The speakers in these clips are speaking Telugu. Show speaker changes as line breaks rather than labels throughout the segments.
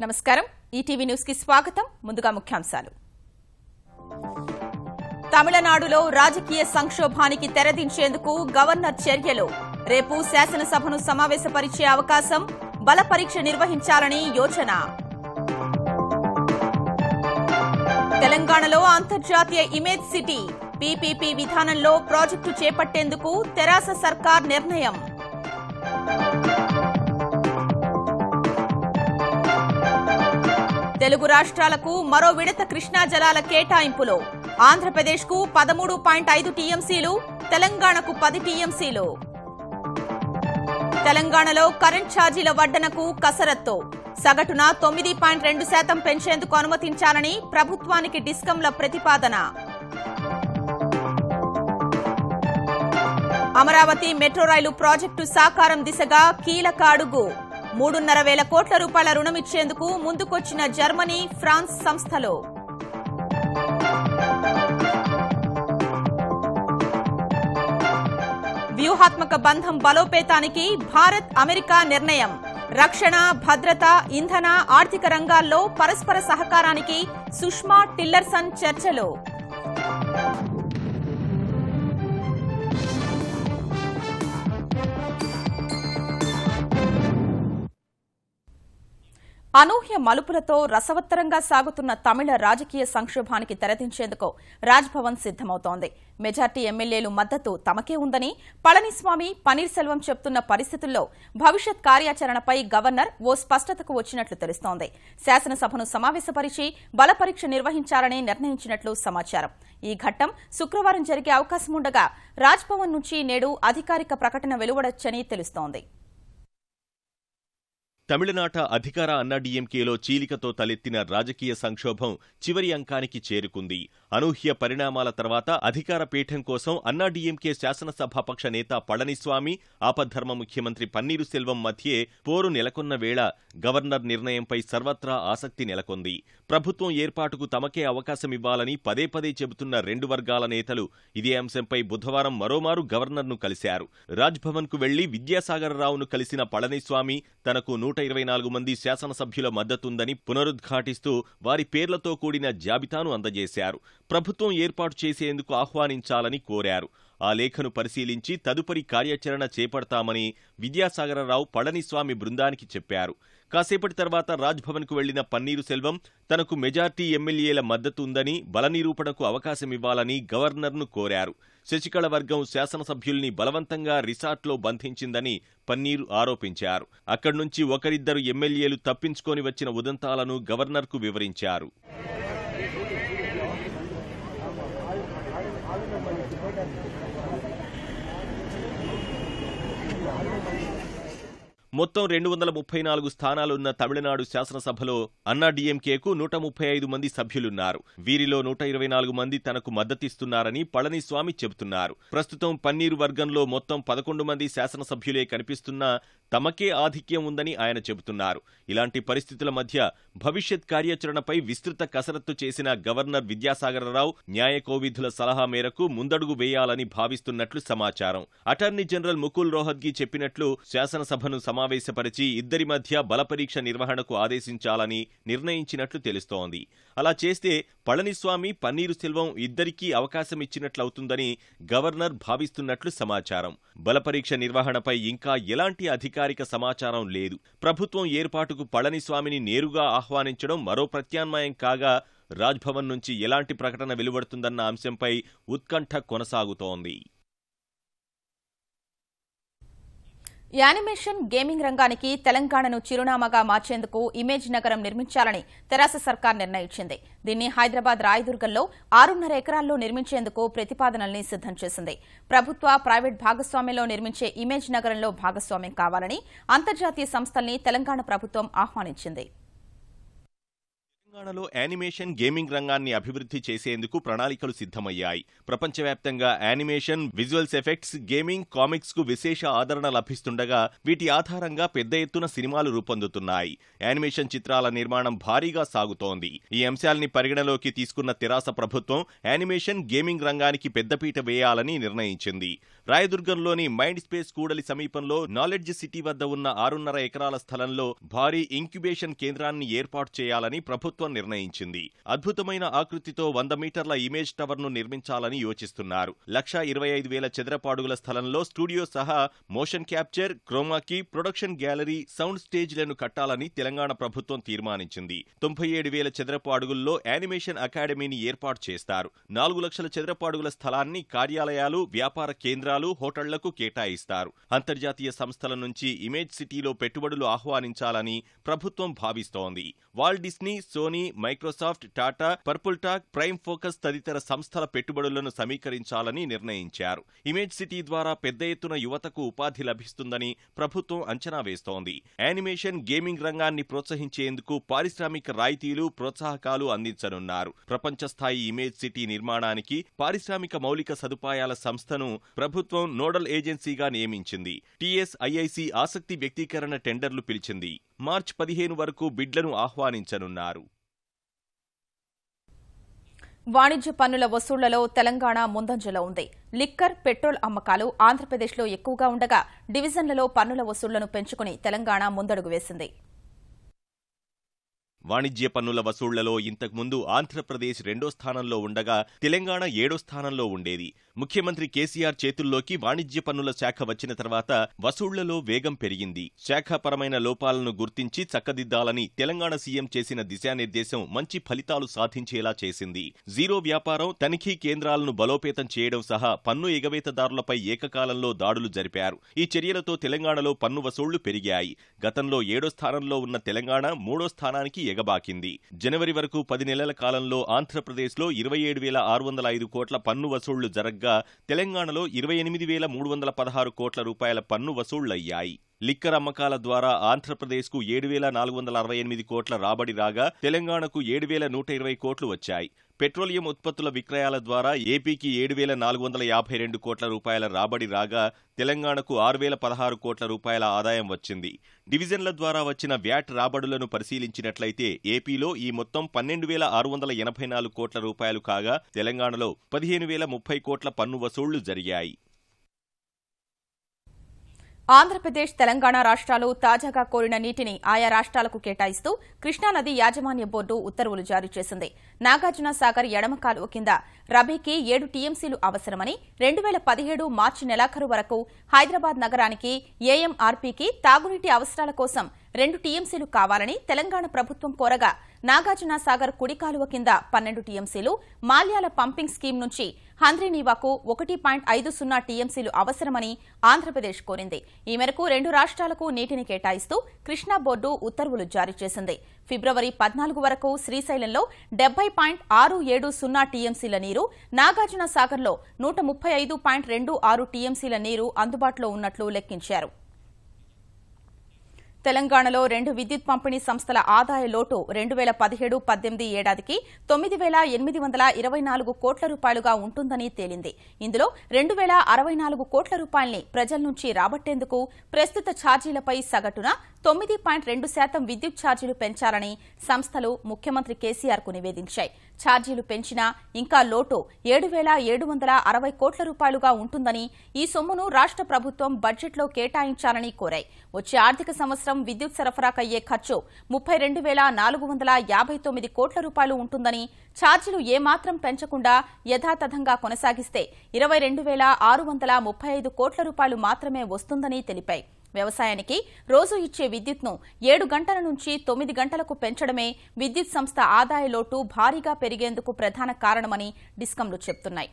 నమస్కారం ఈటీవీ న్యూస్ కి స్వాగతం ముందుగా ముఖ్యాంశాలు తమిళనాడులో రాజకీయ సంక్షోభానికి తెరదించేందుకు గవర్నర్ చర్యలు రేపు శాసనసభను సమావేశపరిచే అవకాశం బల పరీక్ష నిర్వహించాలని యోచన తెలంగాణలో అంతర్జాతీయ ఇమేజ్ సిటీ పీపీపీ విధానంలో ప్రాజెక్టు చేపట్టేందుకు తెరాస సర్కార్ నిర్ణయం తెలుగు రాష్ట్రాలకు మరో విడత కృష్ణా జలాల కేటాయింపులో ఆంధ్రప్రదేశ్కు 13.5 టీఎంసీలు తెలంగాణకు 10 టీఎంసీలు తెలంగాణలో కరెంట్ ఛార్జీల వడ్డనకు కసరత్తు సగటున 9.2% పెంచేందుకు అనుమతించాలని ప్రభుత్వానికి డిస్కంల ప్రతిపాదన అమరావతి మెట్రో రైలు ప్రాజెక్టు సాకారం దిశగా కీలక అడుగు 3,500 కోట్ల రూపాయల రుణమిచ్చేందుకు ముందుకొచ్చిన జర్మనీ ఫ్రాన్స్ సంస్థలు వ్యూహాత్మక బంధం బలోపేతానికి భారత్ అమెరికా నిర్ణయం రక్షణ భద్రత ఇంధన ఆర్థిక రంగాల్లో పరస్పర సహకారానికి సుష్మా టిల్లర్సన్ చర్చలు అనూహ్య మలుపులతో రసవత్తరంగా సాగుతున్న తమిళ రాజకీయ సంక్షోభానికి తెరదించేందుకు రాజ్భవన్ సిద్దమవుతోంది మెజార్టీ ఎమ్మెల్యేలు మద్దతు తమకే ఉందని పళనిస్వామి పన్నీర్ సెల్వం చెప్తున్న పరిస్థితుల్లో భవిష్యత్ కార్యాచరణపై గవర్నర్ ఓ స్పష్టతకు వచ్చినట్లు తెలుస్తోంది శాసనసభను సమావేశపరిచి బల పరీక్ష నిర్వహించాలని నిర్ణయించినట్లు సమాచారం ఈ ఘట్టం శుక్రవారం జరిగే అవకాశం ఉండగా రాజ్భవన్ నుంచి నేడు అధికారిక ప్రకటన వెలువడొచ్చని తెలుస్తోంది
తమిళనాట అధికార అన్నాడీఎంకేలో చీలికతో తలెత్తిన రాజకీయ సంక్షోభం చివరి అంకానికి చేరుకుంది అనూహ్య పరిణామాల తర్వాత అధికార పీఠం కోసం అన్నాడీఎంకే శాసనసభాపక్ష నేత పళనిస్వామి ఆపద్ధర్మ ముఖ్యమంత్రి పన్నీరు సెల్వం మధ్యే పోరు నెలకొన్న వేళ గవర్నర్ నిర్ణయంపై సర్వత్రా ఆసక్తి నెలకొంది ప్రభుత్వం ఏర్పాటుకు తమకే అవకాశమివ్వాలని పదే పదే చెబుతున్న రెండు వర్గాల నేతలు ఇదే అంశంపై బుధవారం మరోమారు గవర్నర్ను కలిశారు రాజ్భవన్కు వెళ్లి విద్యాసాగరరావును కలిసిన పళనిస్వామి తనకు 124 మంది శాసనసభ్యుల మద్దతుందని పునరుద్ఘాటిస్తూ వారి పేర్లతో కూడిన జాబితాను అందజేశారు ప్రభుత్వం ఏర్పాటు చేసేందుకు ఆహ్వానించాలని కోరారు ఆ లేఖను పరిశీలించి తదుపరి కార్యాచరణ చేపడతామని విద్యాసాగరరావు పళనిస్వామి బృందానికి చెప్పారు కాసేపటి తర్వాత రాజ్భవన్కు వెళ్లిన పన్నీరు సెల్వం తనకు మెజార్టీ ఎమ్మెల్యేల మద్దతు ఉందని బల నిరూపణకు అవకాశమివ్వాలని గవర్నర్ను కోరారు శశికళ వర్గం శాసనసభ్యుల్ని బలవంతంగా రిసార్ట్లో బంధించిందని పన్నీరు ఆరోపించారు అక్కడి నుంచి ఒకరిద్దరు ఎమ్మెల్యేలు తప్పించుకొని వచ్చిన ఉదంతాలను గవర్నర్కు వివరించారు మొత్తం 234 స్థానాలున్న తమిళనాడు శాసనసభలో అన్నాడీఎంకేకు 135 మంది సభ్యులున్నారు వీరిలో 124 మంది తనకు మద్దతిస్తున్నారని పళనిస్వామి చెబుతున్నారు ప్రస్తుతం పన్నీరు వర్గంలో మొత్తం 11 మంది శాసనసభ్యులే కనిపిస్తున్నా తమకే ఆధిక్యం ఉందని ఆయన చెబుతున్నారు ఇలాంటి పరిస్థితుల మధ్య భవిష్యత్ కార్యాచరణపై విస్తృత కసరత్తు చేసిన గవర్నర్ విద్యాసాగరరావు న్యాయకోవిధుల సలహా మేరకు ముందడుగు వేయాలని భావిస్తున్నట్లు సమాచారం అటార్నీ జనరల్ ముకుల్ రోహత్గి చెప్పినట్లు శాసనసభను సమావేశపరిచి ఇద్దరి మధ్య బలపరీక్ష నిర్వహణకు ఆదేశించాలని నిర్ణయించినట్లు తెలుస్తోంది అలా చేస్తే పళనిస్వామి పన్నీరు సెల్వం ఇద్దరికీ అవకాశమిచ్చినట్లవుతుందని గవర్నర్ భావిస్తున్నట్లు సమాచారం బలపరీక్ష నిర్వహణపై ఇంకా ఎలాంటి అధికారిక సమాచారం లేదు ప్రభుత్వం ఏర్పాటుకు పళనిస్వామిని నేరుగా ఆహ్వానించడం మరో ప్రత్యామ్నాయం కాగా రాజ్భవన్ నుంచి ఎలాంటి ప్రకటన వెలువడుతుందన్న అంశంపై ఉత్కంఠ కొనసాగుతోంది
యానిమేషన్ గేమింగ్ రంగానికి తెలంగాణను చిరునామాగా మార్చేందుకు ఇమేజ్ నగరం నిర్మించాలని తెరాస సర్కార్ నిర్ణయించింది దీన్ని హైదరాబాద్ రాయదుర్గంలో 6.5 ఎకరాల్లో నిర్మించేందుకు ప్రతిపాదనల్ని సిద్దం చేసింది ప్రభుత్వ ప్రైవేట్ భాగస్వామ్యంలో నిర్మించే ఇమేజ్ నగరంలో భాగస్వామ్యం కావాలని అంతర్జాతీయ సంస్థల్ని తెలంగాణ ప్రభుత్వం ఆహ్వానించింది
తెలంగాణలో యానిమేషన్ గేమింగ్ రంగాన్ని అభివృద్ధి చేసేందుకు ప్రణాళికలు సిద్ధమయ్యాయి. ప్రపంచవ్యాప్తంగా animation, visuals effects, gaming, comics కు విశేష ఆదరణ లభిస్తుండగా వీటి ఆధారంగా పెద్ద ఎత్తున సినిమాలు రూపొందుతున్నాయి. యానిమేషన్ చిత్రాల నిర్మాణం భారీగా సాగుతోంది. ఈ అంశాల్ని పరిగణలోకి తీసుకున్న తెరాస ప్రభుత్వం యానిమేషన్, గేమింగ్ రంగానికి పెద్దపీట వేయాలని నిర్ణయించింది. రాయదుర్గంలోని మైండ్ స్పేస్ కూడలి సమీపంలో నాలెడ్జ్ సిటీ వద్ద ఉన్న 6.5 ఎకరాల స్థలంలో భారీ ఇంక్యుబేషన్ కేంద్రాన్ని ఏర్పాటు చేయాలని ప్రభుత్వం నిర్ణయించింది. అద్భుతమైన ఆకృతితో 100 మీటర్ల ఇమేజ్ టవర్ ను నిర్మించాలని యోచిస్తున్నారు. 1,25,000 చదరపు అడుగుల స్థలంలో స్టూడియో సహా motion capture, chroma key, production gallery, sound స్టేజ్లను కట్టాలని తెలంగాణ ప్రభుత్వం తీర్మానించింది. 97,000 చదరపు అడుగుల్లో యానిమేషన్ అకాడమీని ఏర్పాటు చేస్తారు. 4 లక్షల చదరపు అడుగుల స్థలాన్ని కార్యాలయాలు, వ్యాపార కేంద్రాలు, హోటళ్లకు కేటాయిస్తారు. అంతర్జాతీయ సంస్థల నుంచి ఇమేజ్ సిటీలో పెట్టుబడులు ఆహ్వానించాలని ప్రభుత్వం భావిస్తోంది. Walt Disney, Sony, Microsoft, Tata, Purple Talk, Prime Focus తదితర సంస్థల పెట్టుబడులను సమీకరించాలని నిర్ణయించారు. ఇమేజ్ సిటీ ద్వారా పెద్ద ఎత్తున యువతకు ఉపాధి లభిస్తుందని ప్రభుత్వం అంచనా వేస్తోంది. యానిమేషన్, గేమింగ్ రంగాన్ని ప్రోత్సహించేందుకు పారిశ్రామిక రాయితీలు, ప్రోత్సాహకాలు అందించనున్నారు. ప్రపంచ స్థాయి ఇమేజ్ సిటీ నిర్మాణానికి పారిశ్రామిక మౌలిక సదుపాయాల సంస్థను ప్రభుత్వం నోడల్ ఏజెన్సీగా నియమించింది. టీఎస్ఐఐసి ఆసక్తి వ్యక్తీకరణ టెండర్లు పిలిచింది. మార్చి 15 వరకు బిడ్లను ఆహ్వానించనున్నారు.
వాణిజ్య పన్నుల వసూళ్లలో తెలంగాణ ముందంజలో ఉంది. లిక్కర్, పెట్రోల్ అమ్మకాలు ఆంధ్రప్రదేశ్లో ఎక్కువగా ఉండగా డివిజన్లలో పన్నుల వసూళ్లను పెంచుకుని తెలంగాణ ముందడుగు వేసింది.
వాణిజ్య పన్నుల వసూళ్లలో ఇంతకుముందు ఆంధ్రప్రదేశ్ 2వ స్థానంలో ఉండగా తెలంగాణ 7వ స్థానంలో ఉండేది. ముఖ్యమంత్రి కేసీఆర్ చేతుల్లోకి వాణిజ్య పన్నుల శాఖ వచ్చిన తర్వాత వసూళ్లలో వేగం పెరిగింది. శాఖాపరమైన లోపాలను గుర్తించి చక్కదిద్దాలని తెలంగాణ సీఎం చేసిన దిశానిర్దేశం మంచి ఫలితాలు సాధించేలా చేసింది. జీరో వ్యాపారం, తనిఖీ కేంద్రాలను బలోపేతం చేయడం సహా పన్ను ఎగవేతదారులపై ఏకకాలంలో దాడులు జరిపారు. ఈ చర్యలతో తెలంగాణలో పన్ను వసూళ్లు పెరిగాయి. గతంలో 7వ స్థానంలో ఉన్న తెలంగాణ 3వ స్థానానికి ఎగబాకింది. జనవరి వరకు 10 నెలల కాలంలో ఆంధ్రప్రదేశ్లో 27,605 కోట్ల పన్ను వసూళ్లు జరగ్గా తెలంగాణలో 28,316 కోట్ల రూపాయల పన్ను వసూళ్లయ్యాయి. లిక్కర్ అమ్మకాల ద్వారా ఆంధ్రప్రదేశ్కు 7,468 కోట్ల రాబడి రాగా తెలంగాణకు 7,120 కోట్లు వచ్చాయి. పెట్రోలియం ఉత్పత్తుల విక్రయాల ద్వారా ఏపీకి 7,452 కోట్ల రూపాయల రాబడి రాగా తెలంగాణకు 6,016 కోట్ల రూపాయల ఆదాయం వచ్చింది. డివిజన్ల ద్వారా వచ్చిన వ్యాట్ రాబడులను పరిశీలించినట్లయితే ఏపీలో ఈ మొత్తం 12,684 కోట్ల రూపాయలు కాగా తెలంగాణలో 15,030 కోట్ల పన్ను వసూళ్లు జరిగాయి.
ఆంధ్రప్రదేశ్, తెలంగాణ రాష్ట్రాలు తాజాగా కోరిన నీటిని ఆయా రాష్ట్రాలకు కేటాయిస్తూ కృష్ణానది యాజమాన్య బోర్డు ఉత్తర్వులు జారీ చేసింది. నాగార్జున సాగర్ ఎడమ కాలువ కింద రబీకి 7 టీఎంసీలు అవసరమని 2017 మార్చి నెలాఖరు వరకు హైదరాబాద్ నగరానికి ఏఎంఆర్పీకి తాగునీటి అవసరాల కోసం 2 టీఎంసీలు కావాలని తెలంగాణ ప్రభుత్వం కోరగా నాగార్జున సాగర్ కుడి కాలువ కింద 12 టీఎంసీలు, మాల్యాల పంపింగ్ స్కీమ్ నుంచి హంద్రీనీవాకు 1.50 టీఎంసీలు అవసరమని ఆంధ్రప్రదేశ్ కోరింది. ఈ మేరకు 2 రాష్ట్రాలకు నీటిని కేటాయిస్తూ కృష్ణా బోర్డు ఉత్తర్వులు జారీ చేసింది. ఫిబ్రవరి 14 వరకు శ్రీశైలంలో 70.670 టీఎంసీల నీరు, నాగార్జున సాగర్లో 135.26 టీఎంసీల నీరు అందుబాటులో ఉన్నట్లు లెక్కించారు. తెలంగాణలో 2 విద్యుత్ పంపిణీ సంస్థల ఆదాయ లోటు 2017-18 ఏడాదికి 9,824 కోట్ల రూపాయలుగా ఉంటుందని తేలింది. ఇందులో 2,064 కోట్ల రూపాయల్ని ప్రజల నుంచి రాబట్టేందుకు ప్రస్తుత ఛార్జీలపై సగటున 9.2% విద్యుత్ ఛార్జీలు పెంచాలని సంస్థలు ముఖ్యమంత్రి కేసీఆర్ కు నివేదించాయి. ఛార్జీలు పెంచినా ఇంకా లోటు 7,760 కోట్ల రూపాయలుగా ఉంటుందని, ఈ సొమ్మును రాష్ట్ర ప్రభుత్వం బడ్జెట్లో కేటాయించాలని కోరాయి. వచ్చే ఆర్థిక సంవత్సరం విద్యుత్ సరఫరాకయ్యే ఖర్చు 32,459 కోట్ల రూపాయలు ఉంటుందని, ఛార్జీలు ఏమాత్రం పెంచకుండా యథాతథంగా కొనసాగిస్తే 22,635 కోట్ల రూపాయలు మాత్రమే వస్తుందని తెలిపాయి. వ్యవసాయానికి రోజు ఇచ్చే విద్యుత్ను 7 గంటల నుంచి 9 గంటలకు పెంచడమే విద్యుత్ సంస్థ ఆదాయ లోటు భారీగా పెరిగేందుకు ప్రధాన కారణమని డిస్కంలు చెబుతున్నాయి.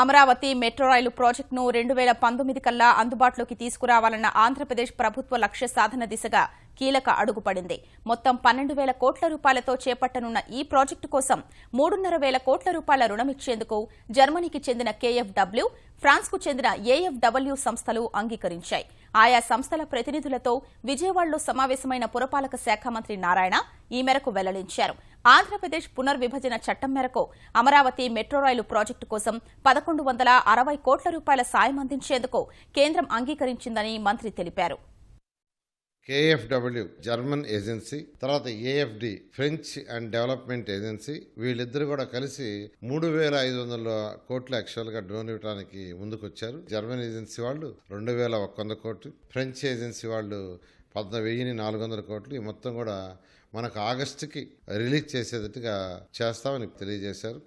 అమరావతి మెట్రో రైలు ప్రాజెక్టును 2019 కల్లా అందుబాటులోకి తీసుకురావాలన్న ఆంధ్రప్రదేశ్ ప్రభుత్వ లక్ష్య సాధన దిశగా కీలక అడుగుపడింది. మొత్తం 12,000 కోట్ల రూపాయలతో చేపట్టనున్న ఈ ప్రాజెక్టు కోసం 3,500 కోట్ల రూపాయల రుణమిచ్చేందుకు జర్మనీకి చెందిన KfW, ఫ్రాన్స్కు చెందిన AFW సంస్థలు అంగీకరించాయి. ఆయా సంస్థల ప్రతినిధులతో విజయవాడలో సమావేశమైన పురపాలక శాఖ మంత్రి నారాయణ ఈ మేరకు వెల్లడించారు. ఆంధ్రప్రదేశ్ పునర్విభజన చట్టం మేరకు అమరావతి మెట్రో రైలు ప్రాజెక్టు కోసం 1160 కోట్ల రూపాయల సాయం అందించేందుకు కేంద్రం అంగీకరించిందని మంత్రి తెలిపారు.
KFW జర్మన్ ఏజెన్సీ, తర్వాత AFD French and development agency, వీళ్ళిద్దరు కూడా కలిసి 3500 కోట్ల యాక్చువల్గా డ్రోన్ ఇవ్వడానికి ముందుకొచ్చారు. జర్మన్ ఏజెన్సీ వాళ్ళు 2100 కోట్లు, ఫ్రెంచ్ ఏజెన్సీ వాళ్ళు 1400 కోట్లు. ఈ మొత్తం కూడా మనకు ఆగస్టుకి రిలీజ్ చేసేటట్టుగా చేస్తామని తెలియజేశారు.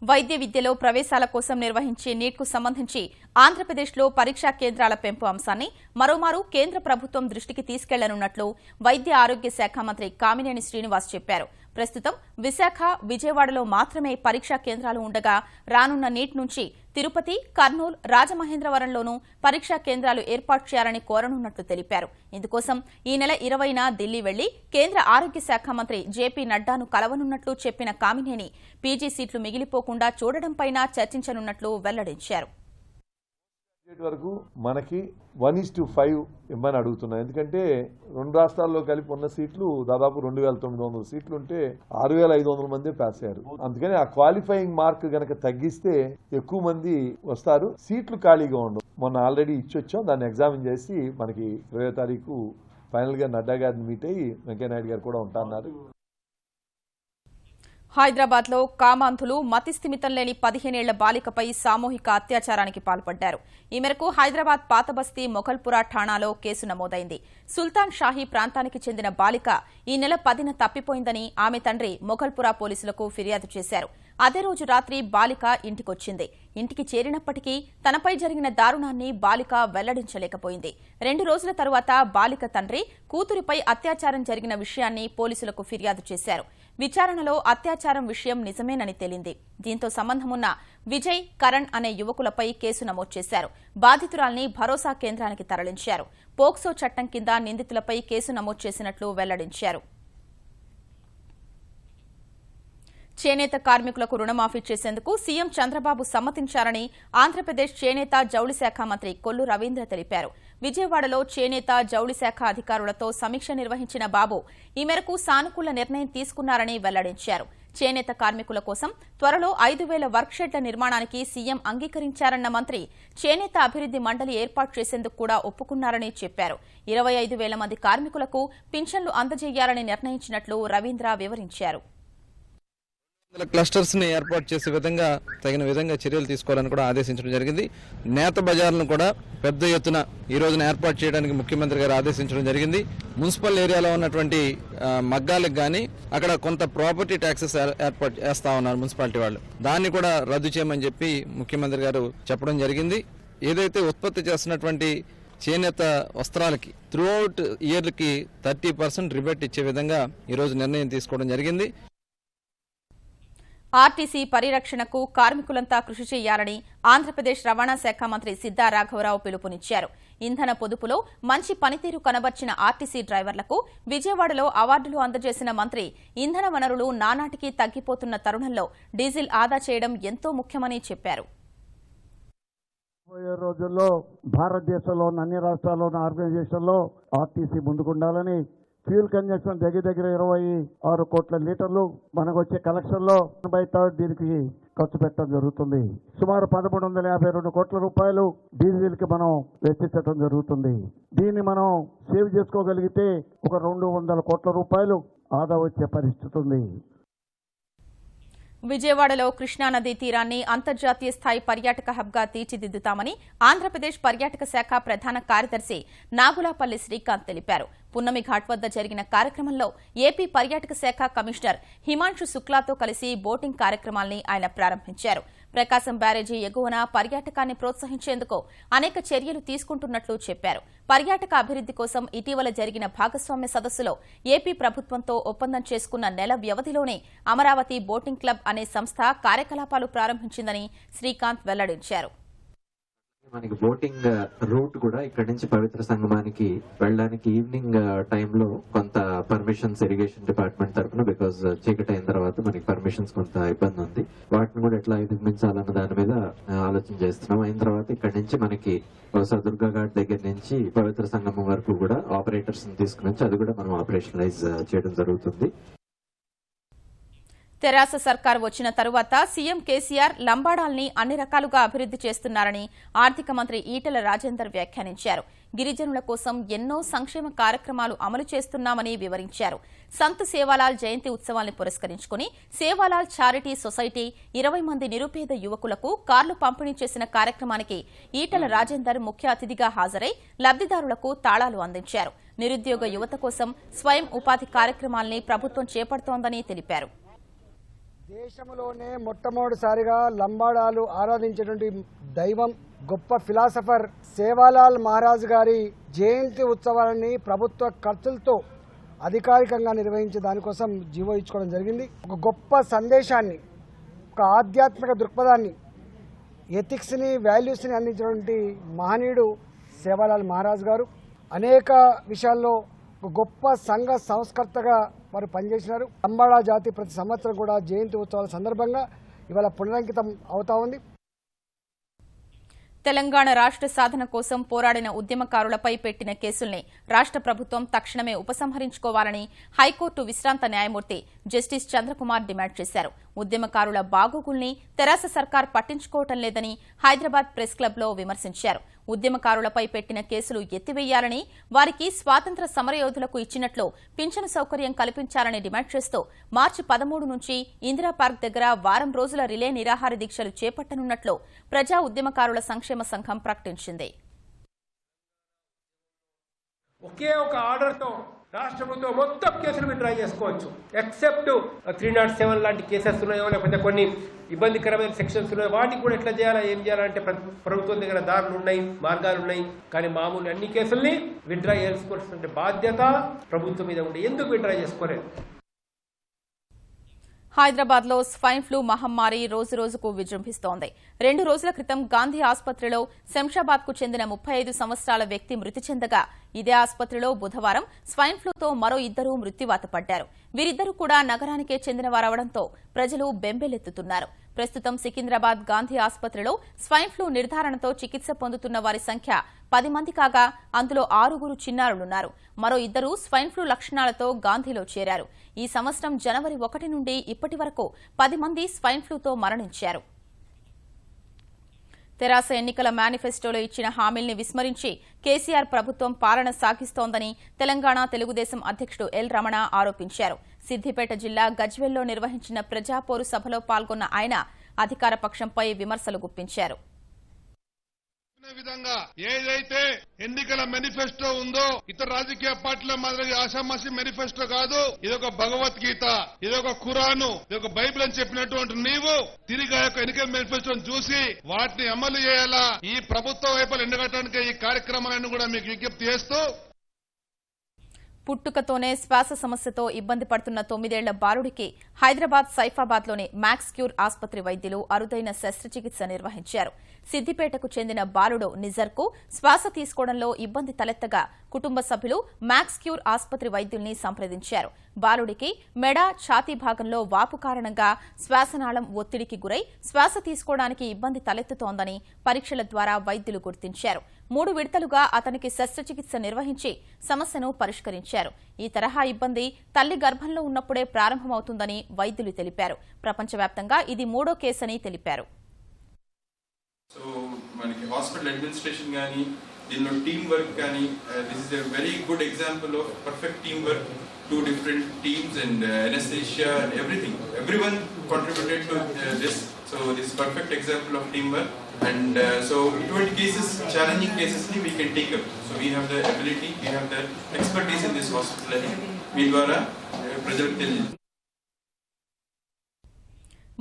వైద్య విద్యలో ప్రవేశాల కోసం నిర్వహించే నీట్కు సంబంధించి ఆంధ్రప్రదేశ్లో పరీక్షా కేంద్రాల పెంపు అంశాన్ని మరోమారు కేంద్ర ప్రభుత్వం దృష్టికి తీసుకెళ్లనున్నట్లు వైద్య ఆరోగ్య శాఖ మంత్రి కామినేని శ్రీనివాస్ చెప్పారు. ప్రస్తుతం విశాఖ, విజయవాడలో మాత్రమే పరీక్షా కేంద్రాలు ఉండగా రానున్న నీట్ నుంచి తిరుపతి, కర్నూలు, రాజమహేంద్రవరంలోనూ పరీక్షా కేంద్రాలు ఏర్పాటు చేయాలని కోరనున్నట్లు తెలిపారు. ఇందుకోసం ఈ నెల 20న ఢిల్లీ వెళ్లి కేంద్ర ఆరోగ్య శాఖ మంత్రి జేపీ నడ్డాను కలవనున్నట్లు చెప్పిన కామినేని పీజీ సీట్లు మిగిలిపోకుండా చూడడంపైనా చర్చించనున్నట్లు వెల్లడించారు.
వరకు మనకి 1:5 ఇమ్మని అడుగుతున్నాం. ఎందుకంటే 2 రాష్ట్రాల్లో కలిపి ఉన్న సీట్లు దాదాపు 2900 సీట్లు ఉంటే 6500 మంది పాస్ అయ్యారు. అందుకని ఆ క్వాలిఫైయింగ్ మార్క్ గనక తగ్గిస్తే ఎక్కువ మంది వస్తారు, సీట్లు ఖాళీగా ఉండవు. మొన్న ఆల్రెడీ ఇచ్చొచ్చాం, దాన్ని ఎగ్జామిన్ చేసి మనకి 20వ తారీఖు ఫైనల్ గా నడ్డా గారిని మీట్ అయ్యి వెంకయ్యనాయుడు గారు కూడా ఉంటారన్నారు.
హైదరాబాద్ లో కామాంధులు మతిస్థిమితం లేని 15 ఏళ్ల బాలికపై సామూహిక అత్యాచారానికి పాల్పడ్డారు. ఈ మేరకు హైదరాబాద్ పాతబస్తీ మొఘల్పురా ఠాణాలో కేసు నమోదైంది. సుల్తాన్ షాహీ ప్రాంతానికి చెందిన బాలిక ఈ నెల 10న తప్పిపోయిందని ఆమె తండ్రి మొఘల్పురా పోలీసులకు ఫిర్యాదు చేశారు. అదే రోజు రాత్రి బాలిక ఇంటికొచ్చింది. ఇంటికి చేరినప్పటికీ తనపై జరిగిన దారుణాన్ని బాలిక వెల్లడించలేకపోయింది. 2 రోజుల తరువాత బాలిక తండ్రి కూతురిపై అత్యాచారం జరిగిన విషయాన్ని పోలీసులకు ఫిర్యాదు చేశారు. విచారణలో అత్యాచారం విషయం నిజమేనని తేలింది. దీంతో సంబంధమున్న విజయ్, కరణ్ అనే యువకులపై కేసు నమోదు చేశారు. బాధితురాల్ని భరోసా కేంద్రానికి తరలించారు. పోక్సో చట్టం కింద నిందితులపై కేసు నమోదు చేసినట్లు వెల్లడించారు. చేనేత కార్మికులకు రుణమాఫీ చేసేందుకు సీఎం చంద్రబాబు సమ్మతించారని ఆంధ్రప్రదేశ్ చేనేత జౌళి శాఖ మంత్రి కొల్లు రవీంద్ర తెలిపారు. విజయవాడలో చేనేత జౌళి శాఖ అధికారులతో సమీక్ష నిర్వహించిన బాబు ఈ మేరకు సానుకూల నిర్ణయం తీసుకున్నారని వెల్లడించారు. చేనేత కార్మికుల కోసం త్వరలో 5000 వర్క్షెడ్ల నిర్మాణానికి సీఎం అంగీకరించారన్న మంత్రి చేనేత అభివృద్ది మండలి ఏర్పాటు చేసేందుకు కూడా ఒప్పుకున్నారని చెప్పారు. 25,000 మంది కార్మికులకు పింఛన్లు అందజేయాలని నిర్ణయించినట్లు రవీంద్ర వివరించారు.
క్లస్టర్స్ ని ఏర్పాటు చేసే విధంగా తగిన విధంగా చర్యలు తీసుకోవాలని కూడా ఆదేశించడం జరిగింది. నేత బజార్లను కూడా పెద్ద ఎత్తున ఈ రోజున ఏర్పాటు చేయడానికి ముఖ్యమంత్రి గారు ఆదేశించడం జరిగింది. మున్సిపల్ ఏరియాలో ఉన్నటువంటి మగ్గాలకు గానీ అక్కడ కొంత ప్రాపర్టీ ట్యాక్సెస్ ఏర్పాటు చేస్తా ఉన్నారు మున్సిపాలిటీ వాళ్ళు, దాన్ని కూడా రద్దు చేయమని చెప్పి ముఖ్యమంత్రి గారు చెప్పడం జరిగింది. ఏదైతే ఉత్పత్తి చేస్తున్నటువంటి చేనేత వస్త్రాలకి త్రూఅవుట్ ఇయర్కి 30% రిబేట్ ఇచ్చే విధంగా ఈ రోజు నిర్ణయం తీసుకోవడం జరిగింది.
ఆర్టీసీ పరిరక్షణకు కార్మికులంతా కృషి చేయాలని ఆంధ్రప్రదేశ్ రవాణా శాఖ మంత్రి సిద్ధా రాఘవరావు పిలుపునిచ్చారు. ఇంధన పొదుపులో మంచి పనితీరు కనబర్చిన ఆర్టీసీ డ్రైవర్లకు విజయవాడలో అవార్డులు అందజేసిన మంత్రి ఇంధన వనరులు నానాటికి తగ్గిపోతున్న తరుణంలో డీజిల్ ఆదా చేయడం ఎంతో ముఖ్యమని చెప్పారు.
రోజుల్లో భారతదేశంలో ఉన్న అన్ని రాష్ట్రాల్లోని ఆర్గనైజేషన్లో ఆర్టీసీ ముందుకుండాలని ఫ్యూల్ కన్జంప్షన్ దగ్గర 26 కోట్ల లీటర్లు మనకు వచ్చే కలెక్షన్లో 1/3 దీనికి ఖర్చు పెట్టడం జరుగుతుంది. సుమారు 1152 కోట్ల రూపాయలు డీజిల్ కి మనం వెచ్చించడం జరుగుతుంది. దీన్ని మనం సేవ్ చేసుకోగలిగితే ఒక 200 కోట్ల రూపాయలు ఆదా వచ్చే పరిస్థితి ఉంది.
విజయవాడలో కృష్ణానదీ తీరాన్ని అంతర్జాతీయ స్థాయి పర్యాటక హబ్గా తీర్చిదిద్దుతామని ఆంధ్రప్రదేశ్ పర్యాటక శాఖ ప్రధాన కార్యదర్శి నాగులాపల్లి శ్రీకాంత్ తెలిపారు. పున్నమి ఘాట్ వద్ద జరిగిన కార్యక్రమంలో ఏపీ పర్యాటక శాఖ కమిషనర్ హిమాంశు శుక్లాతో కలిసి బోటింగ్ కార్యక్రమాల్ని ఆయన ప్రారంభించారు. ప్రకాశం బ్యారేజీ ఎగువన పర్యాటకాన్ని ప్రోత్సహించేందుకు అనేక చర్యలు తీసుకుంటున్నట్లు చెప్పారు. పర్యాటక అభివృద్ది కోసం ఇటీవల జరిగిన భాగస్వామ్య సదస్సులో ఏపీ ప్రభుత్వంతో ఒప్పందం చేసుకున్న నెల వ్యవధిలోనే అమరావతి బోటింగ్ క్లబ్ అనే సంస్థ కార్యకలాపాలు ప్రారంభించిందని శ్రీకాంత్ వెల్లడించారు.
మనకి బోటింగ్ రూట్ కూడా ఇక్కడ నుంచి పవిత్ర సంగమానికి వెళ్ళడానికి ఈవినింగ్ టైంలో కొంత పర్మిషన్స్ ఇరిగేషన్ డిపార్ట్మెంట్ తరఫున, బికాస్ చీకటి అయిన తర్వాత మనకి పర్మిషన్స్ కొంత ఇబ్బంది ఉంది, వాటిని కూడా ఎట్లా అధిగమించాలన్న దాని మీద ఆలోచన చేస్తున్నాం. అయిన తర్వాత ఇక్కడ నుంచి మనకి బహుశా దుర్గా ఘాట్ దగ్గర నుంచి పవిత్ర సంగమం వరకు కూడా ఆపరేటర్స్ తీసుకుని వచ్చి అది కూడా మనం ఆపరేషనలైజ్ చేయడం జరుగుతుంది.
తెరాస సర్కార్ వచ్చిన తరువాత సీఎం కేసీఆర్ లంబాడాల్ని అన్ని రకాలుగా అభివృద్ది చేస్తున్నారని ఆర్థిక మంత్రి ఈటెల రాజేందర్ వ్యాఖ్యానించారు. గిరిజనుల కోసం ఎన్నో సంక్షేమ కార్యక్రమాలు అమలు చేస్తున్నామని వివరించారు. సంత్ సేవాలాల్ జయంతి ఉత్సవాల్ని పురస్కరించుకుని సేవాలాల్ చారిటీ సొసైటీ 20 మంది నిరుపేద యువకులకు కార్లు పంపిణీ చేసిన కార్యక్రమానికి ఈటెల రాజేందర్ ముఖ్య అతిథిగా హాజరై లబ్దిదారులకు తాళాలు అందించారు. నిరుద్యోగ యువత కోసం స్వయం ఉపాధి కార్యక్రమాల్ని ప్రభుత్వం చేపడుతోందని తెలిపారు.
దేశంలోనే మొట్టమొదటిసారిగా లంబాడాలు ఆరాధించేటువంటి దైవం గొప్ప ఫిలాసఫర్ సేవాలాల్ మహారాజ్ గారి జయంతి ఉత్సవాలని ప్రభుత్వ ఖర్చులతో అధికారికంగా నిర్వహించే దానికోసం జీవో ఇచ్చుకోవడం జరిగింది. ఒక గొప్ప సందేశాన్ని, ఒక ఆధ్యాత్మిక దృక్పథాన్ని, ఎథిక్స్ని, వాల్యూస్ని అందించినటువంటి మహనీయుడు సేవాలాల్ మహారాజ్ గారు. అనేక విషయాల్లో ఒక గొప్ప సంఘ సంస్కర్తగా వారు పనిచేసినారు. లంబాడా జాతి ప్రతి సంవత్సరం కూడా జయంతి ఉత్సవాల సందర్భంగా ఇవాళ పునరంకితం అవుతా ఉంది.
తెలంగాణ రాష్ట్ర సాధన కోసం పోరాడిన ఉద్యమకారులపై పెట్టిన కేసుల్ని రాష్ట్ర ప్రభుత్వం తక్షణమే ఉపసంహరించుకోవాలని హైకోర్టు విశ్రాంత న్యాయమూర్తి జస్టిస్ చంద్రకుమార్ డిమాండ్ చేశారు. ఉద్యమకారుల బాగోగుల్ని తెరాస సర్కార్ పట్టించుకోవటం లేదని హైదరాబాద్ ప్రెస్ క్లబ్లో విమర్శించారు. ఉద్యమకారులపై పెట్టిన కేసులు ఎత్తివేయాలని, వారికి స్వాతంత్ర సమరయోధులకు ఇచ్చినట్లు పింఛను సౌకర్యం కల్పించాలని డిమాండ్ చేస్తూ మార్చి 13 నుంచి ఇందిరా పార్క్ దగ్గర వారం రోజుల రిలే నిరాహార దీక్షలు చేపట్టనున్నట్లు ప్రజా ఉద్యమకారుల సంక్షేమ సంఘం ప్రకటించింది.
ఒకే ఒక ఆర్డర్తో రాష్ట్ర ప్రభుత్వం మొత్తం కేసులు విత్డ్రా చేసుకోవచ్చు, ఎక్సెప్ట్ 307 లాంటి కేసెస్ ఉన్నాయో, లేకపోతే కొన్ని ఇబ్బందికరమైన సెక్షన్స్ ఉన్నాయో, వాటికి కూడా ఎట్లా చేయాలా, ఏం చేయాలంటే ప్రభుత్వం దగ్గర దారులు ఉన్నాయి, మార్గాలు ఉన్నాయి. కానీ మామూలు అన్ని కేసుల్ని విత్డ్రా చేసుకోవాల్సిన బాధ్యత ప్రభుత్వం మీద ఉండే. ఎందుకు విత్డ్రా చేసుకోలేదు?
హైదరాబాద్ లో స్వైన్ ఫ్లూ మహమ్మారి రోజురోజుకు విజృంభిస్తోంది. 2 రోజుల క్రితం గాంధీ ఆసుపత్రిలో శంషాబాద్ కు చెందిన 35 సంవత్సరాల వ్యక్తి మృతి చెందగా, ఇదే ఆసుపత్రిలో బుధవారం స్వైన్ ఫ్లూతో మరో 2 మృత్యువాత పడ్డారు. వీరిద్దరూ కూడా నగరానికే చెందినవారవడంతో ప్రజలు బెంబేలెత్తుతున్నారు. ప్రస్తుతం సికింద్రాబాద్ గాంధీ ఆసుపత్రిలో స్వైన్ ఫ్లూ నిర్ధారణతో చికిత్స పొందుతున్న వారి సంఖ్య 10 మంది కాగా, అందులో 6 చిన్నారులున్నారు. మరో 2 స్వైన్ ఫ్లూ లక్షణాలతో గాంధీలో చేరారు. ఈ సంవత్సరం జనవరి 1 నుండి ఇప్పటి వరకు 10 మంది స్వైన్ ఫ్లూతో మరణించారు. తెరాస ఎన్నికల మేనిఫెస్టోలో ఇచ్చిన హామీల్ని విస్మరించి కేసీఆర్ ప్రభుత్వం పాలన సాగిస్తోందని తెలంగాణ తెలుగుదేశం అధ్యక్షుడు ఎల్ రమణ ఆరోపించారు. సిద్దిపేట జిల్లా గజ్వెల్లో నిర్వహించిన ప్రజాపోరు సభలో పాల్గొన్న ఆయన అధికార పక్షంపై విమర్శలు గుప్పించారు.
విధంగా ఏదైతే ఎన్నికల మేనిఫెస్టో ఉందో ఇతర రాజకీయ పార్టీల మాదిరి ఆషామాషి మేనిఫెస్టో కాదు. ఇదొక భగవద్గీత, ఇదొక ఖురాను, ఇదొక బైబిల్ అని చెప్పినటువంటి నీవు తిరిగి ఆ యొక్క ఎన్నికల మేనిఫెస్టోను చూసి వాటిని అమలు చేయాలా. ఈ ప్రభుత్వ వైపులు ఎండగట్టడానికి ఈ కార్యక్రమాలను కూడా మీకు విజ్ఞప్తి చేస్తూ,
పుట్టుకతోనే శ్వాస సమస్యతో ఇబ్బంది పడుతున్న 9 ఏళ్ల బాలుడికి హైదరాబాద్ సైఫాబాద్లోని మ్యాక్స్ క్యూర్ ఆసుపత్రి వైద్యులు అరుదైన శస్త్రచికిత్స నిర్వహించారు. సిద్దిపేటకు చెందిన బాలుడు నిజర్కు శ్వాస తీసుకోవడంలో ఇబ్బంది తలెత్తగా కుటుంబ సభ్యులు మ్యాక్స్ క్యూర్ ఆసుపత్రి వైద్యుల్ని సంప్రదించారు. బాలుడికి మెడ, ఛాతీ భాగంలో వాపు కారణంగా శ్వాసనాళం ఒత్తిడికి గురై శ్వాస తీసుకోవడానికి ఇబ్బంది తలెత్తుతోందని పరీక్షల ద్వారా వైద్యులు గుర్తించారు. 3 విడతలుగా అతనికి శస్త్రచికిత్స నిర్వహించి సమస్యను పరిష్కరించారు. ఈ తరహా ఇబ్బంది తల్లి గర్భంలో ఉన్నప్పుడే ప్రారంభమవుతుందని వైద్యులు తెలిపారు. ప్రపంచవ్యాప్తంగా ఇది 3వ కేసని తెలిపారు.
సో మనకి హాస్పిటల్ అడ్మినిస్ట్రేషన్ కానీ, దీనిలో టీమ్ వర్క్ కానీ, this is a very good example of perfect team work. 2 different teams and anesthesia and everything. Everyone contributed to this. So this is perfect example of teamwork. And so iటువంటి cases, challenging cases ni we can take up. So we have the ability, we have the expertise in this hospital. మీ ద్వారా ప్రజలకు తెలియదు.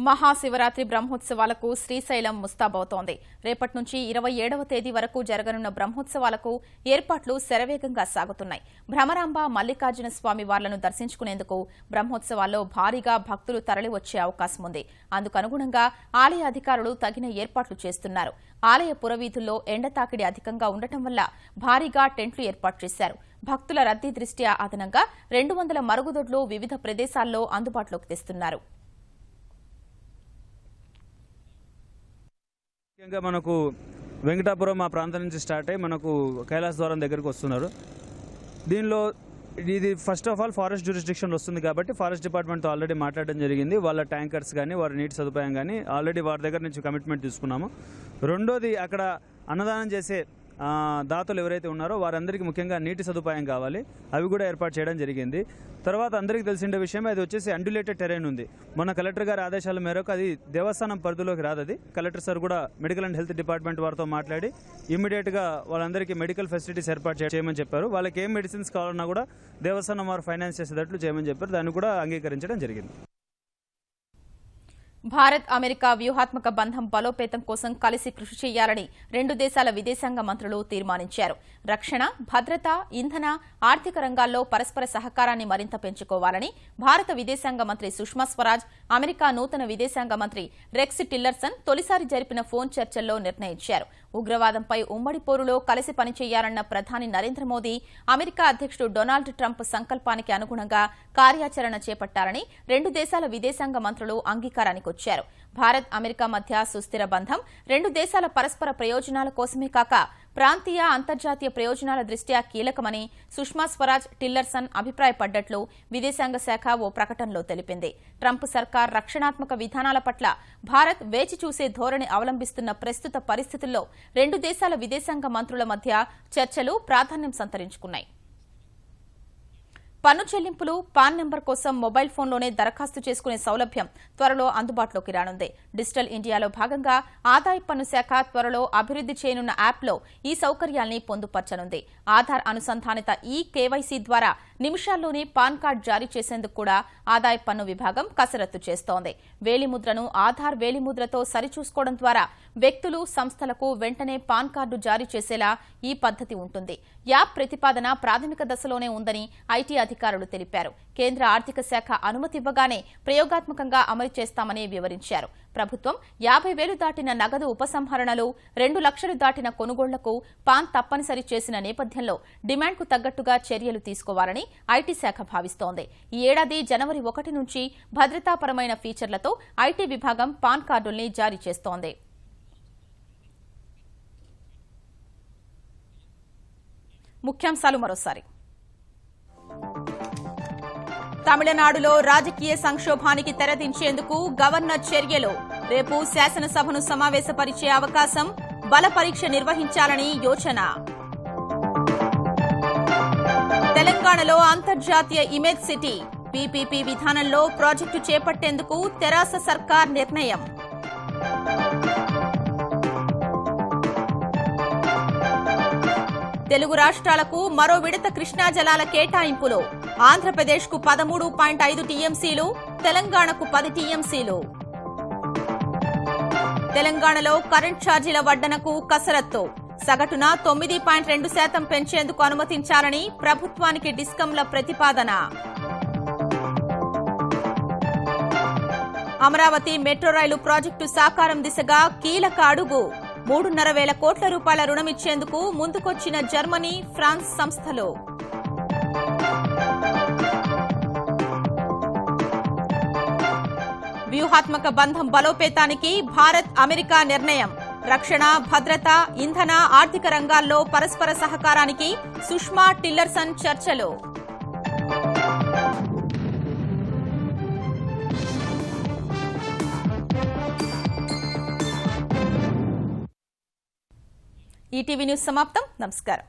మహాశివరాత్రి బ్రహ్మోత్సవాలకు శ్రీశైలం ముస్తాబవుతోంది. రేపటి నుంచి 27వ తేదీ వరకు జరగనున్న బ్రహ్మోత్సవాలకు ఏర్పాట్లు శరవేగంగా సాగుతున్నాయి. భ్రమరాంబ, మల్లికార్జున స్వామి వార్లను దర్శించుకునేందుకు బ్రహ్మోత్సవాల్లో భారీగా భక్తులు తరలివచ్చే అవకాశం ఉంది. అందుకనుగుణంగా ఆలయ అధికారులు తగిన ఏర్పాట్లు చేస్తున్నారు. ఆలయ పురవీధుల్లో ఎండతాకిడి అధికంగా ఉండటం వల్ల భారీగా టెంట్లు ఏర్పాటు చేశారు. భక్తుల రద్దీ దృష్ట్యా అదనంగా 200 మరుగుదొడ్లు వివిధ ప్రదేశాల్లో అందుబాటులోకి తెస్తున్నారు.
ముఖ్యంగా మనకు వెంకటాపురం ఆ ప్రాంతం నుంచి స్టార్ట్ అయ్యి మనకు కైలాస ద్వారం దగ్గరకు వస్తున్నారు. దీనిలో ఇది first of all forest jurisdiction వస్తుంది కాబట్టి ఫారెస్ట్ డిపార్ట్మెంట్తో ఆల్రెడీ మాట్లాడడం జరిగింది. వాళ్ళ ట్యాంకర్స్ కానీ వారి నీటి సదుపాయం కానీ ఆల్రెడీ వారి దగ్గర నుంచి కమిట్మెంట్ తీసుకున్నాము. రెండోది అక్కడ అన్నదానం చేసే దాతలు ఎవరైతే ఉన్నారో వారందరికీ ముఖ్యంగా నీటి సదుపాయం కావాలి, అవి కూడా ఏర్పాటు చేయడం జరిగింది. తర్వాత అందరికీ తెలిసిన విషయం అది వచ్చేసి అండ్యులేటెడ్ టెరైన్ ఉంది. మొన్న కలెక్టర్ గారి ఆదేశాల మేరకు అది దేవస్థానం పరిధిలోకి రాదు. అది కలెక్టర్ సార్ కూడా మెడికల్ అండ్ హెల్త్ డిపార్ట్మెంట్ వారితో మాట్లాడి ఇమ్మీడియట్గా వాళ్ళందరికీ మెడికల్ ఫెసిలిటీస్ ఏర్పాటు చేయమని చెప్పారు. వాళ్ళకి ఏం మెడిసిన్స్ కావాలన్నా కూడా దేవస్థానం వారు ఫైనాన్స్ చేసేటట్లు చేయమని చెప్పారు. దాన్ని కూడా అంగీకరించడం జరిగింది.
భారత్ అమెరికా వ్యూహాత్మక బంధం బలోపేతం కోసం కలిసి కృషి చేయాలని 2 దేశాల విదేశాంగ మంత్రులు తీర్మానించారు. రక్షణ, భద్రత, ఇంధన, ఆర్థిక రంగాల్లో పరస్పర సహకారాన్ని మరింత పెంచుకోవాలని భారత విదేశాంగ మంత్రి సుష్మా స్వరాజ్, అమెరికా నూతన విదేశాంగ మంత్రి రెక్స్ టిల్లర్సన్ తొలిసారి జరిపిన ఫోన్ చర్చల్లో నిర్ణయించారు. ఉగ్రవాదంపై ఉమ్మడి పోరులో కలిసి పనిచేయాలన్న ప్రధాని నరేంద్ర మోదీ, అమెరికా అధ్యక్షుడు డొనాల్డ్ ట్రంప్ సంకల్పానికి అనుగుణంగా కార్యాచరణ చేపట్టాలని 2 దేశాల విదేశాంగ మంత్రులు అంగీకారానికి వచ్చారు. భారత్ అమెరికా మధ్య సుస్థిర బంధం 2 దేశాల పరస్పర ప్రయోజనాల కోసమే కాక ప్రాంతీయ, అంతర్జాతీయ ప్రయోజనాల దృష్ట్యా కీలకమని సుష్మా స్వరాజ్, టిల్లర్సన్ అభిప్రాయపడ్డట్లు విదేశాంగ శాఖ ఓ ప్రకటనలో తెలిపింది. ట్రంప్ సర్కార్ రక్షణాత్మక విధానాల పట్ల భారత్ వేచి చూసే ధోరణి అవలంబిస్తున్న ప్రస్తుత పరిస్థితుల్లో 2 దేశాల విదేశాంగ మంత్రుల మధ్య చర్చలు ప్రాధాన్యం సంతరించుకున్నాయి. పన్ను చెల్లింపులు, పాన్ నెంబర్ కోసం మొబైల్ ఫోన్లోనే దరఖాస్తు చేసుకునే సౌలభ్యం త్వరలో అందుబాటులోకి రానుంది. డిజిటల్ ఇండియాలో భాగంగా ఆదాయ పన్ను శాఖ త్వరలో అభివృద్ది చేయనున్న యాప్లో ఈ సౌకర్యాల్ని పొందుపర్చనుంది. ఆధార్ అనుసంధానిత ఈ కేవైసీ ద్వారా నిమిషాల్లోనే పాన్ కార్డు జారీ చేసేందుకు కూడా ఆదాయ పన్ను విభాగం కసరత్తు చేస్తోంది. వేలిముద్రను ఆధార్ వేలిముద్రతో సరిచూసుకోవడం ద్వారా వ్యక్తులు, సంస్థలకు వెంటనే పాన్ కార్డు జారీ చేసేలా ఈ పద్ధతి ఉంటుంది. యాప్ ప్రతిపాదన ప్రాథమిక దశలోనే ఉందని ఐటీ అధికారులు తెలిపారు. కేంద్ర ఆర్థిక శాఖ అనుమతి ఇవ్వగానే ప్రయోగాత్మకంగా అమలు చేస్తామని వివరించారు. ప్రభుత్వం 50,000 దాటిన నగదు ఉపసంహరణలు, 2 లక్షలు దాటిన కొనుగోళ్లకు పాన్ తప్పనిసరి చేసిన నేపథ్యంలో డిమాండ్కు తగ్గట్టుగా చర్యలు తీసుకోవాలని ఐటీ శాఖ భావిస్తోంది. ఈ ఏడాది జనవరి 1 నుంచి భద్రతాపరమైన ఫీచర్లతో ఐటీ విభాగం పాన్ కార్డుల్ని జారీ చేస్తోంది. ముఖ్యాంశాలు మరోసారి. తమిళనాడులో రాజకీయ సంక్షోభానికి తెరదించేందుకు గవర్నర్ చర్యలు. రేపు శాసనసభను సమావేశపరిచే అవకాశం, బల పరీక్ష నిర్వహించాలని యోచన. తెలంగాణలో అంతర్జాతీయ ఇమేజ్ సిటీ, పీపీపీ విధానంలో ప్రాజెక్టు చేపట్టేందుకు తెరాస సర్కార్ నిర్ణయం. తెలుగు రాష్ట్రాలకు మరో విడత కృష్ణా జలాల కేటాయింపులు. ఆంధ్రప్రదేశ్కు 13.5 టీఎంసీలు, తెలంగాణకు 10 టీఎంసీలు. తెలంగాణలో కరెంట్ ఛార్జీల వడ్డనకు కసరత్తు. సగటున 9.2% పెంచేందుకు అనుమతించాలని ప్రభుత్వానికి డిస్కంల ప్రతిపాదన. అమరావతి మెట్రో రైలు ప్రాజెక్టు సాకారం దిశగా కీలక అడుగు. 3,500 కోట్ల రూపాయల రుణమిచ్చేందుకు ముందుకొచ్చిన జర్మనీ, ఫ్రాన్స్ సంస్థలు. వ్యూహాత్మక బంధం బలోపేతానికి భారత్ అమెరికా నిర్ణయం. రక్షణ, భద్రత, ఇంధన, ఆర్థిక రంగాల్లో పరస్పర సహకారానికి సుష్మా, టిల్లర్సన్ చర్చలు. ఈటీవీ న్యూస్ సమాప్తం. నమస్కారం.